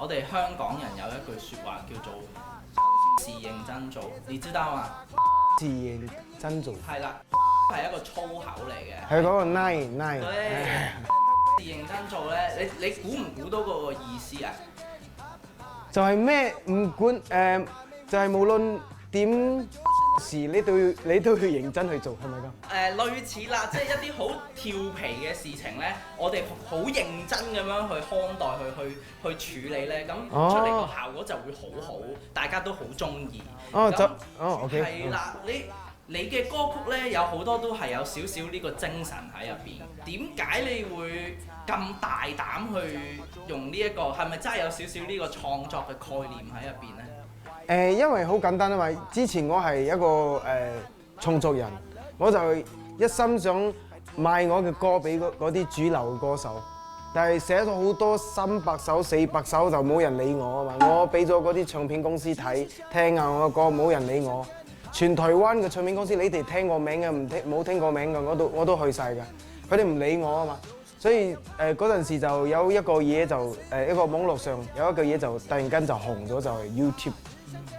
我哋香港人有一句説話叫做是認真做，你知道嗎？是認真做，係啦，係一個粗口嚟嘅。係嗰個 nine。對，是認真做咧，你估唔估到嗰個意思啊？就係咩唔管就係無論點事你都要認真去做，係咪咁？類似啦，即係一啲好調皮嘅事情咧，我哋好認真咁樣去看待去處理咧，咁出嚟個效果就會好好，大家都好中意。OK。係啦，你嘅歌曲咧有好多都係有少少呢個精神喺入邊。點解你會咁大膽去用呢一個？係咪真係有少少呢個創作嘅概念喺入邊咧？因為好簡單啊嘛，之前我係一個創作人，我就一心想賣我嘅歌俾嗰啲主流歌手，但係寫咗好多300首、400首就冇人理我啊嘛，我俾咗嗰啲唱片公司睇聽下我嘅歌，冇人理我。全台灣嘅唱片公司，你哋聽過名嘅，冇聽過名嘅，我都去晒㗎，佢哋唔理我啊嘛。所以嗰陣時就有一個嘢就一個網絡上有一個嘢就突然間就紅咗，就係 YouTube。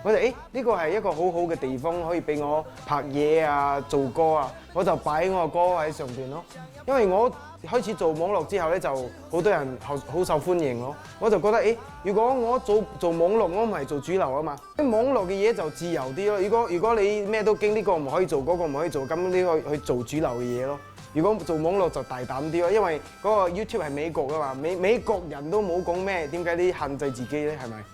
我哋呢個係一個好好嘅地方，可以俾我拍嘢啊、做歌啊，我就擺我個歌喺上邊咯。因為我開始做網絡之後咧，就好多人好受歡迎咯。我就覺得如果我做網絡，我唔係做主流啊嘛。啲網絡嘅嘢就自由啲咯。如果你咩都驚呢個唔可以做，嗰個唔可以做，咁呢個去做主流嘅嘢咯。如果做網絡就大膽啲咯，因為嗰個 YouTube 係美國噶嘛，美國人都冇講咩，點解你限制自己咧？係咪？